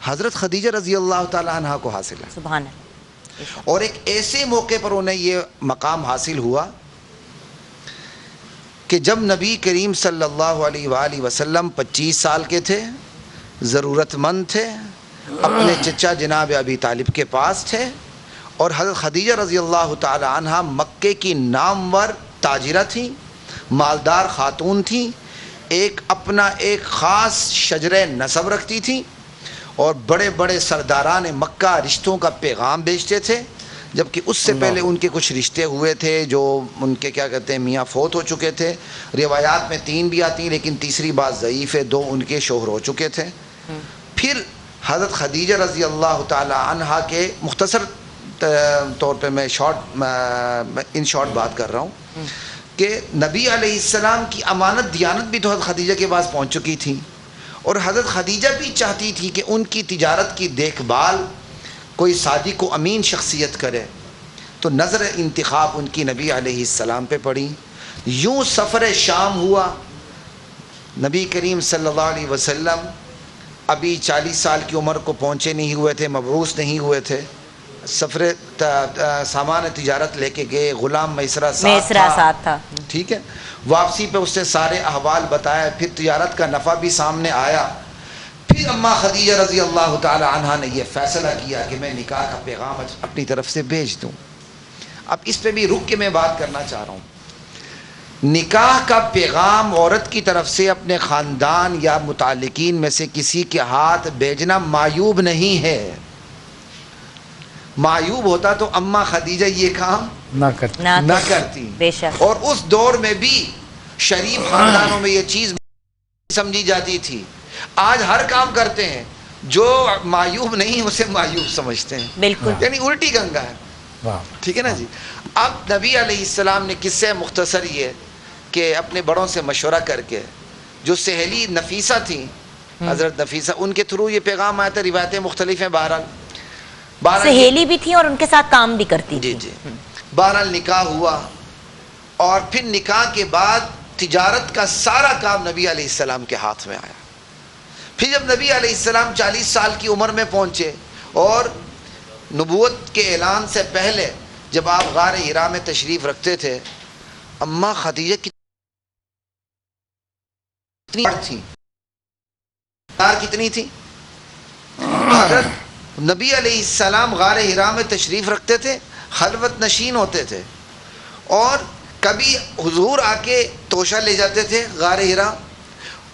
حضرت خدیجہ رضی اللہ تعالی عنہ کو حاصل ہے. سبحان اللہ. اور ایک ایسے موقع پر انہیں یہ مقام حاصل ہوا کہ جب نبی کریم صلی اللہ علیہ وآلہ وسلم 25 سال کے تھے، ضرورت مند تھے، اپنے چچا جناب ابی طالب کے پاس تھے، اور حضرت خدیجہ رضی اللہ تعالی عنہ مکے کی نامور تاجرہ تھیں، مالدار خاتون تھیں، اپنا ایک خاص شجرہ نسب رکھتی تھیں، اور بڑے بڑے سرداران مکہ رشتوں کا پیغام بیچتے تھے، جبکہ اس سے پہلے ان کے کچھ رشتے ہوئے تھے جو ان کے کیا کہتے ہیں میاں فوت ہو چکے تھے. روایات میں 3 بھی آتی ہیں لیکن تیسری بات ضعیف ہے، 2 ان کے شوہر ہو چکے تھے. پھر حضرت خدیجہ رضی اللہ تعالی عنہ کے مختصر طور پہ میں ان شارٹ بات کر رہا ہوں کہ نبی علیہ السلام کی امانت دیانت بھی تو حضرت خدیجہ کے پاس پہنچ چکی تھی، اور حضرت خدیجہ بھی چاہتی تھی کہ ان کی تجارت کی دیکھ بھال کوئی صادق و امین شخصیت کرے. تو نظر انتخاب ان کی نبی علیہ السلام پہ پڑی. یوں سفر شام ہوا. نبی کریم صلی اللہ علیہ وسلم ابھی 40 سال کی عمر کو پہنچے نہیں ہوئے تھے، مبعوث نہیں ہوئے تھے. سفر سامان تجارت لے کے گئے، غلام میسرہ ساتھ تھا. ٹھیک ہے. واپسی پہ اس سے سارے احوال بتایا، پھر تجارت کا نفع بھی سامنے آیا. پھر اماں خدیجہ رضی اللہ تعالی عنہ نے یہ فیصلہ کیا کہ میں نکاح کا پیغام اپنی طرف سے بھیج دوں. اب اس پہ بھی رک کے میں بات کرنا چاہ رہا ہوں. نکاح کا پیغام عورت کی طرف سے اپنے خاندان یا متعلقین میں سے کسی کے ہاتھ بھیجنا معیوب نہیں ہے. معیوب ہوتا تو اماں خدیجہ یہ کام نہ کرتی. بے شک. اور اس دور میں بھی شریف خاندانوں میں یہ چیز سمجھی جاتی تھی. آج ہر کام کرتے ہیں، جو معیوب نہیں اسے معیوب سمجھتے ہیں. بالکل. یعنی الٹی گنگا ہے. ٹھیک ہے نا جی. اب نبی علیہ السلام نے قصے مختصر یہ کہ اپنے بڑوں سے مشورہ کر کے، جو سہیلی نفیسہ تھیں، حضرت نفیسہ، ان کے تھرو یہ پیغام آیا تھا. روایتیں مختلف ہیں. بہرحال سہیلی بھی تھی اور ان کے ساتھ کام بھی کرتی تھی. جی. بہرحال نکاح ہوا، اور پھر نکاح کے بعد تجارت کا سارا کام نبی علیہ السلام کے ہاتھ میں آیا. پھر جب نبی علیہ السلام 40 سال کی عمر میں پہنچے، اور نبوت کے اعلان سے پہلے جب آپ غار حرا میں تشریف رکھتے تھے، اماں خدیجہ کتنی تھی؟ حضرت نبی علیہ السلام غار حرا میں تشریف رکھتے تھے، خلوت نشین ہوتے تھے، اور کبھی حضور آ کے توشہ لے جاتے تھے غار حرا،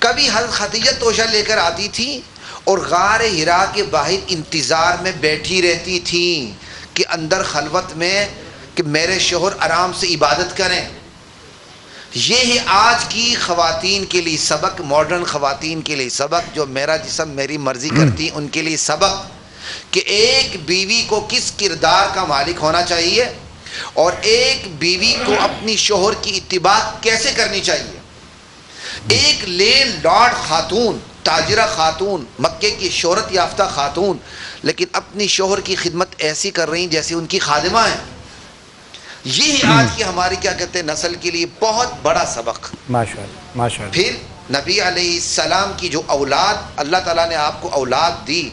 کبھی حضرت خدیجہ توشہ لے کر آتی تھی، اور غار حرا کے باہر انتظار میں بیٹھی رہتی تھی کہ اندر خلوت میں کہ میرے شوہر آرام سے عبادت کریں. یہ ہے آج کی خواتین کے لیے سبق، ماڈرن خواتین کے لیے سبق، جو میرا جسم میری مرضی کرتی، ان کے لیے سبق کہ ایک بیوی کو کس کردار کا مالک ہونا چاہیے، اور ایک بیوی کو اپنی شوہر کی اتباع کیسے کرنی چاہیے. ایک لینڈ لارڈ خاتون، تاجرہ خاتون، مکے کی شہرت یافتہ خاتون، لیکن اپنی شوہر کی خدمت ایسی کر رہی جیسے ان کی خادمہ ہیں. یہ آج کی ہماری کیا کہتے ہیں نسل کے لیے بہت بڑا سبق. ماشاءاللہ. پھر نبی علیہ السلام کی جو اولاد اللہ تعالیٰ نے آپ کو اولاد دی،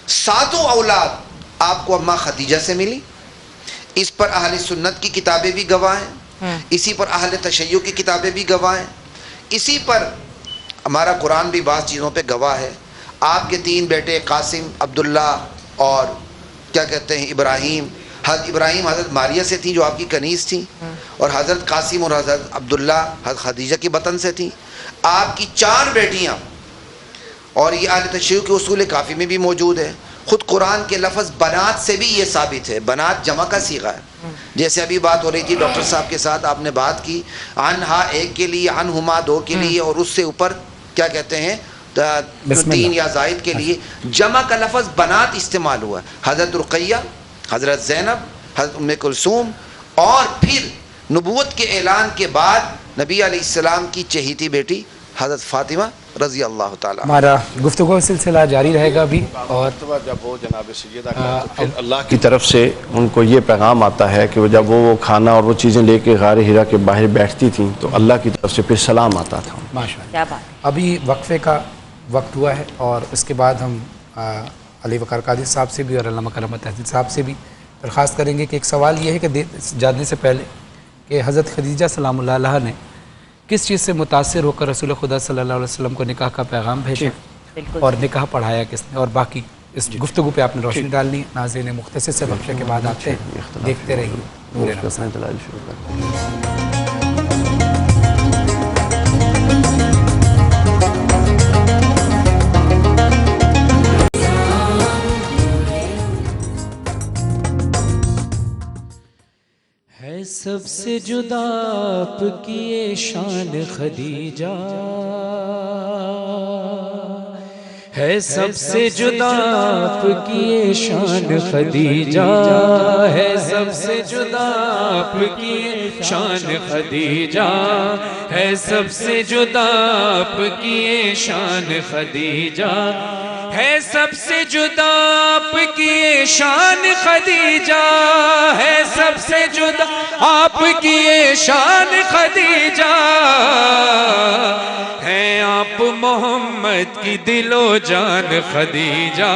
7 اولاد آپ کو اماں خدیجہ سے ملی. اس پر اہل سنت کی کتابیں بھی گواہ ہیں، اسی پر اہل تشیع کی کتابیں بھی گواہ ہیں، اسی پر ہمارا قرآن بھی بعض چیزوں پہ گواہ ہے. آپ کے 3 بیٹے قاسم، عبداللہ اور کیا کہتے ہیں ابراہیم. حضرت ابراہیم حضرت ماریہ سے تھیں جو آپ کی کنیز تھیں، اور حضرت قاسم اور حضرت عبداللہ حضرت خدیجہ کی بطن سے تھیں. آپ کی 4 بیٹیاں، اور یہ اہل تشیع کے اصول کافی میں بھی موجود ہے. خود قرآن کے لفظ بنات سے بھی یہ ثابت ہے. بنات جمع کا صیغہ ہے. جیسے ابھی بات ہو رہی تھی ڈاکٹر صاحب کے ساتھ، آپ نے بات کی عنہا 1 کے لیے، عنہما 2 کے لیے، اور اس سے اوپر کیا کہتے ہیں 3 یا زائد کے لیے. جمع کا لفظ بنات استعمال ہوا. حضرت رقیہ، حضرت زینب، حضرت ام کلثوم، اور پھر نبوت کے اعلان کے بعد نبی علیہ السلام کی چہیتی بیٹی حضرت فاطمہ رضی اللہ تعالیٰ. ہمارا گفتگو کا سلسلہ جاری رہے گا ابھی. اور جب وہ جناب سیدہ کا تو پھر اللہ کی طرف سے ان کو یہ پیغام آتا ہے کہ جب وہ کھانا اور وہ چیزیں لے کے غار حرا کے باہر بیٹھتی تھیں تو اللہ کی طرف سے پھر سلام آتا تھا. ماشاءاللہ. ابھی وقفے کا وقت ہوا ہے، اور اس کے بعد ہم علی وقار قادری صاحب سے بھی اور علامہ کرامت تحصیل صاحب سے بھی درخواست کریں گے کہ ایک سوال یہ ہے کہ جانے سے پہلے کہ حضرت خدیجہ سلام اللہ علیہ نے کس چیز سے متاثر ہو کر رسول خدا صلی اللہ علیہ وسلم کو نکاح کا پیغام بھیجا اور نکاح پڑھایا کس نے، اور باقی اس گفتگو پہ آپ نے روشنی ڈالنی ہے۔ ناظرین مختصر سے وقفے کے بعد آتے ہیں، دیکھتے رہیے نور رمضان۔ ہے سب سے جدا آپ کی یہ شان خدیجہ، ہے سب سے جدا آپ کی یہ شان خدیجہ، ہے سب سے جدا آپ کی یہ شان خدیجہ، ہے سب سے جدا آپ کی یہ شان خدیجہ، ہے سب سے جدا آپ کی یہ شان خدیجہ، ہے سب سے جدا آپ کی یہ شان خدیجہ، ہے آپ محمد کی دل و جان خدیجہ،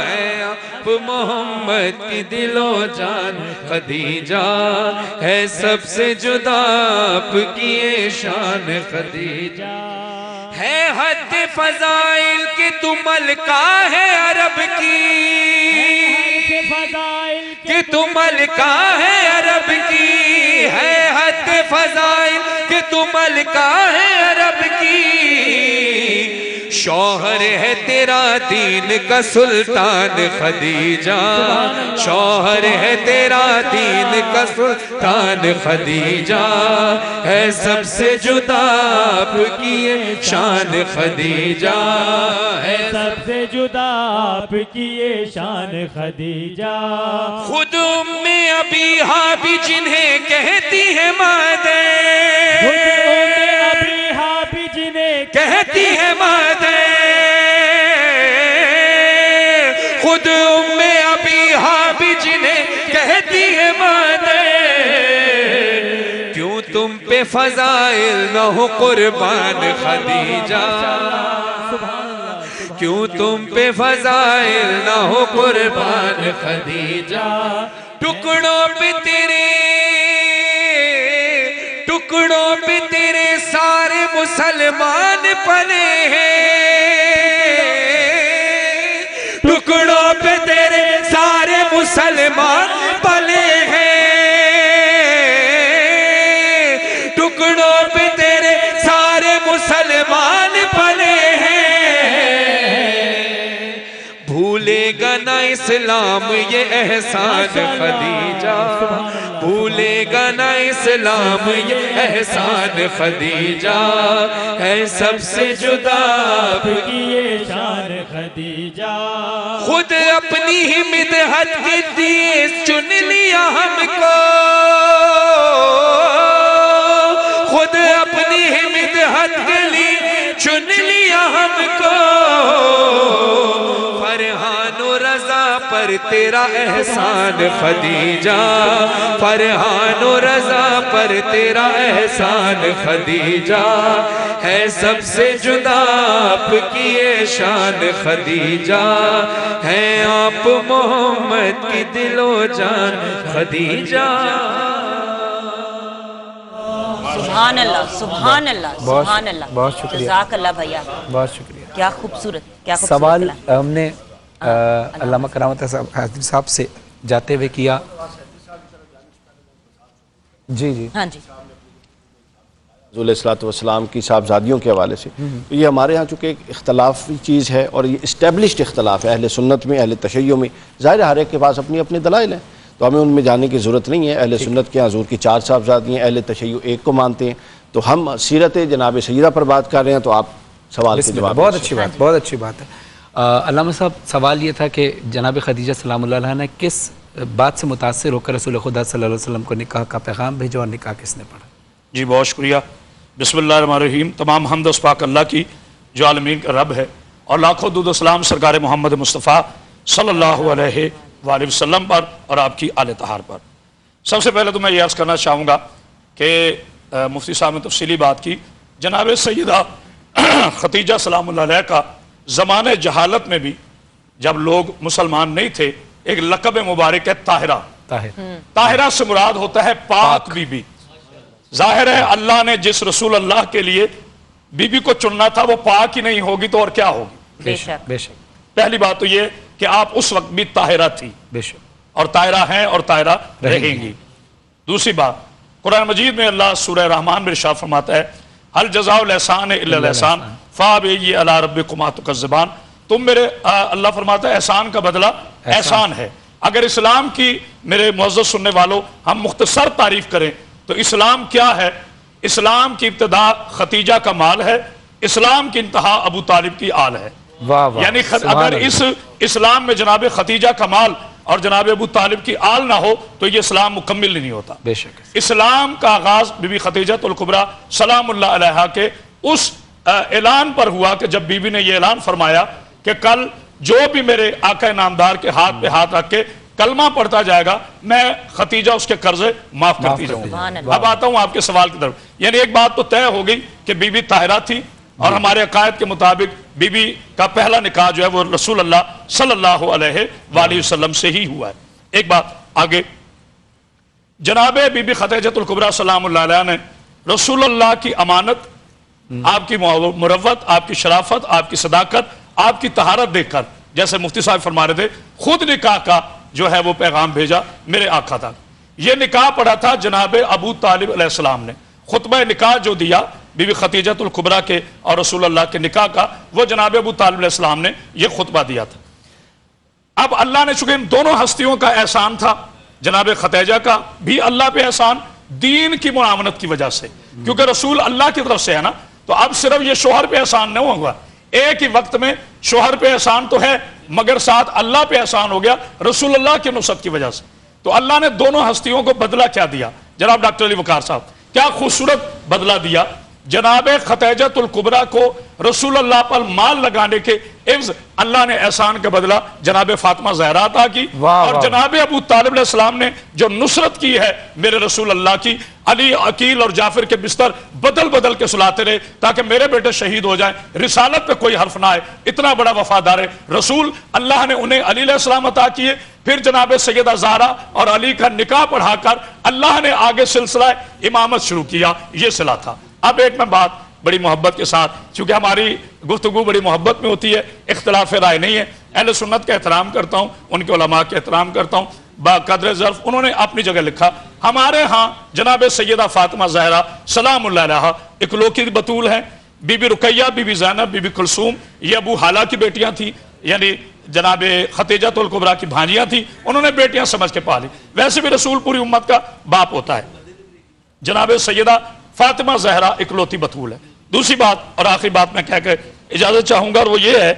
ہے آپ محمد کی دل و جان خدیجہ، ہے سب سے جدا آپ کی یہ شان خدیجہ، ہے حد فضائل کی تو ملکہ ہے عرب کی، کہ تو ملکہ ہے عرب کی، ہے حد فضائل کہ تو ملکہ ہے عرب کی، شوہر ہے تیرا دین کا سلطان خدیجہ، شوہر ہے تیرا دین کا سلطان خدیجہ، ہے سب سے جدا آپ کی یہ شان خدیجہ، ہے سب سے جدا آپ کی یہ شان خدیجہ، خود ام ابیہا بھی جنہیں کہتی ہے مادر، ابیہا بھی جنہیں کہتی ہے مادر، خود ام ابیہا بھی جنہیں کہتی ہے مادر، کیوں تم پہ فضائل نہ ہو قربان خدیجہ، کیوں تم پہ فضائل نہ ہو قربان خدیجہ، ٹکڑوں پہ تیرے ٹکڑوں پہ تیرے سارے مسلمان پلے ہیں، ٹکڑوں پہ تیرے سارے مسلمان پلے ہیں، ٹکڑوں پہ تیرے سارے مسلمان پلے ہیں، بھولے گا نہ اسلام یہ احسان خدیجہ، بھولے گا نہ اسلام یہ احسان خدیجہ، ہے سب سے جدا آپ کی یہ شان خدیجہ، خود اپنی ہی مدحت کے دیے چن لیا ہم کو، خود اپنی ہی مدحت کے لیے چن لیا ہم کو، فرحان و رضا پر تیرا احسان خدیجہ، فرحان و رضا پر تیرا احسان خدیجہ، ہے سب سے جدا آپ کی یہ شان خدیجہ، ہے آپ محمد کی دل و جان خدیجہ۔ سبحان اللہ، سبحان اللہ، سبحان اللہ، بہت شکریہ، جزاک اللہ بھیا، بہت شکریہ۔ کیا خوبصورت، کیا خوبصورت سوال کلام۔ ہم نے علامہ کرامت تحصیل صاحب سے جاتے ہوئے کیا، جی جی ہاں جی، حضور علیہ الصلوۃ والسلام کی صاحبزادیوں کے حوالے سے، تو یہ ہمارے ہاں چونکہ ایک اختلافی چیز ہے اور یہ اسٹیبلشڈ اختلاف ہے اہل سنت میں، اہل تشیع میں، ظاہر ہر ایک کے پاس اپنی اپنے دلائل ہیں، تو ہمیں ان میں جانے کی ضرورت نہیں ہے۔ اہل سنت کے حضور کی 4 صاحبزادیاں، اہل تشیع ایک کو مانتے ہیں، تو ہم سیرت جناب سیدہ پر بات کر رہے ہیں، تو آپ سوال کے جواب بہت اچھی بات، بہت اچھی بات ہے۔ علامہ صاحب، سوال یہ تھا کہ جناب خدیجہ سلام اللہ علیہ نے کس بات سے متاثر ہو کر رسول خدا صلی اللہ علیہ وسلم کو نکاح کا پیغام بھیجا اور نکاح کس نے پڑھا؟ جی بہت شکریہ۔ بسم اللہ الرحمن الرحیم۔ تمام حمد و سپاک اللہ کی جو عالمین کا رب ہے، اور لاکھوں درود و سلام سرکار محمد مصطفیٰ صلی اللہ علیہ وآلہ وسلم پر اور آپ کی آل طہار پر۔ سب سے پہلے تو میں یہ عرض کرنا چاہوں گا کہ مفتی صاحب نے تفصیلی بات کی، جناب سیدہ خدیجہ سلام اللہ علیہ کا زمانِ جہالت میں بھی جب لوگ مسلمان نہیں تھے، ایک لقب مبارک ہے طاہرہ. طاہرہ سے مراد ہوتا ہے پاک بی بی. ظاہر ہے اللہ نے جس رسول اللہ کے لیے بی بی کو چننا تھا وہ پاک ہی نہیں ہوگی تو اور کیا ہوگی. بے شک. بے شک. پہلی بات تو یہ کہ آپ اس وقت بھی طاہرہ تھی، بے شک. اور طاہرہ ہیں اور طاہرہ رہیں گی. دوسری بات، قرآن مجید میں اللہ سورہ رحمان میں ارشاد فرماتا ہے هل جزاء الاحسان الا الاحسان فابی علی ربکما تکذبان. تم میرے اللہ فرماتا ہے احسان کا بدلہ احسان ہے. اگر اسلام کی میرے معزز سننے والوں ہم مختصر تعریف کریں تو اسلام کیا ہے؟ اسلام کی ابتدا ختیجہ کا مال ہے، اسلام کی انتہا ابو طالب کی آل ہے. یعنی اگر اس اسلام میں جناب ختیجہ کا مال اور جناب ابو طالب کی آل نہ ہو تو یہ اسلام مکمل نہیں ہوتا. بے شک. اسلام کا آغاز بی بی ختیجہ الکبریٰ سلام اللہ علیہا کے اس اعلان پر ہوا کہ جب بی بی نے یہ اعلان فرمایا کہ کل جو بھی میرے آقا نامدار کے ہاتھ پہ ہاتھ رکھ کے کلمہ پڑھتا جائے گا میں ختیجہ اس کے قرضے معاف کرتی جاؤں گا. اب آتا ہوں آپ کے سوال کی طرف. یعنی ایک بات تو طے ہو گئی کہ بی بی طاہرہ تھی اور ہمارے عقائد کے مطابق بی بی کا پہلا نکاح جو ہے وہ رسول اللہ صلی اللہ علیہ وآلہ وسلم سے ہی ہوا ہے. ایک بات آگے، جناب بی بی ختیجہ الکبریٰ سلام اللہ علیہ نے رسول اللہ کی امانت، آپ کی مروت، آپ کی شرافت، آپ کی صداقت، آپ کی طہارت دیکھ کر، جیسے مفتی صاحب فرما رہے تھے، خود نکاح کا جو ہے وہ پیغام بھیجا میرے آقا تھا. یہ نکاح پڑھا تھا جناب ابو طالب علیہ السلام نے. خطبہ نکاح جو دیا بی بی ختیجہ الکبریٰ کے اور رسول اللہ کے نکاح کا، وہ جناب ابو طالب علیہ السلام نے یہ خطبہ دیا تھا. اب اللہ نے چونکہ ان دونوں ہستیوں کا احسان تھا، جناب ختیجہ کا بھی اللہ پہ احسان دین کی معاونت کی وجہ سے، کیونکہ رسول اللہ کی طرف سے ہے نا، تو اب صرف یہ شوہر پہ احسان نہیں ہوا، ایک ہی وقت میں شوہر پہ احسان تو ہے مگر ساتھ اللہ پہ احسان ہو گیا رسول اللہ کی نصرت کی وجہ سے. تو اللہ نے دونوں ہستیوں کو بدلہ کیا دیا؟ جناب ڈاکٹر علی وقار صاحب، کیا خوبصورت بدلہ دیا. جناب ختیجہ الکبریٰ کو رسول اللہ پر مال لگانے کے عوض اللہ نے احسان کا بدلہ جناب فاطمہ زہرا عطا کی، اور جناب ابو طالب علیہ السلام نے جو نصرت کی ہے میرے رسول اللہ کی، علی، عقیل اور جعفر کے بستر بدل بدل کے سلاتے رہے تاکہ میرے بیٹے شہید ہو جائیں، رسالت پہ کوئی حرف نہ آئے. اتنا بڑا وفادار رسول اللہ نے انہیں علی علیہ السلام عطا کیے. پھر جناب سیدہ زہرا اور علی کا نکاح پڑھا کر اللہ نے آگے سلسلہ امامت شروع کیا. یہ صلہ تھا. اب ایک میں بات بڑی محبت کے ساتھ، چونکہ ہماری گفتگو بڑی محبت میں ہوتی ہے، اختلاف رائے نہیں ہے، اہل سنت کا احترام کرتا ہوں، ان کے علماء کا احترام کرتا ہوں بقدر ظرف. انہوں نے اپنی جگہ لکھا ہمارے ہاں جناب سیدہ فاطمہ زہرا سلام اللہ علیہا اکلوتی بطول ہیں. Bibi Ruqayya, Bibi Zainab, Bibi Kulsum یہ ابو حالہ کی بیٹیاں تھیں، یعنی جناب ختیجہ الکبریٰ کی بھانجیاں تھیں. انہوں نے بیٹیاں سمجھ کے پالی. ویسے بھی رسول پوری امت کا باپ ہوتا ہے. جناب سیدہ فاطمہ زہرا اکلوتی بطول ہے. دوسری بات اور آخری بات میں کہہ کے اجازت چاہوں گا، اور وہ یہ ہے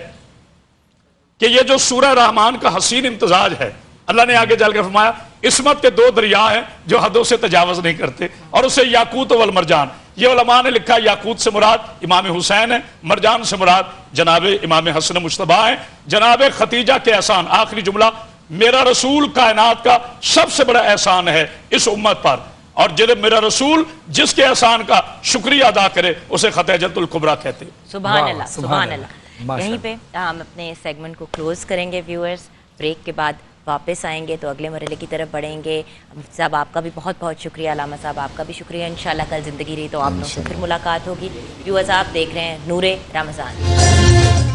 کہ یہ جو سورہ رحمان کا حسین امتزاج ہے، اللہ نے آگے چل کے فرمایا عصمت کے 2 دریا ہیں جو حدوں سے تجاوز نہیں کرتے، اور اسے یاقوت والمرجان. یہ علماء نے لکھا یاقوت سے مراد امام حسین ہے، مرجان سے مراد جناب امام حسن مجتبیٰ ہیں. جناب ختیجہ کے احسان، آخری جملہ، میرا رسول کائنات کا سب سے بڑا احسان ہے اس امت پر، اور جب میرا رسول جس کے احسان کا شکریہ ادا کرے اسے ختیجہ الکبریٰ کہتے ہیں. سبحان اللہ، سبحان اللہ. یہیں پہ ہم اپنے سیگمنٹ کو کلوز کریں گے ویورز. بریک کے بعد واپس آئیں گے تو اگلے مرحلے کی طرف بڑھیں گے. مفتی صاحب آپ کا بھی بہت بہت شکریہ، علامہ صاحب آپ کا بھی شکریہ. انشاءاللہ کل زندگی رہی تو آپ لوگوں سے پھر ملاقات ہوگی. ویورز آپ دیکھ رہے ہیں نور رمضان.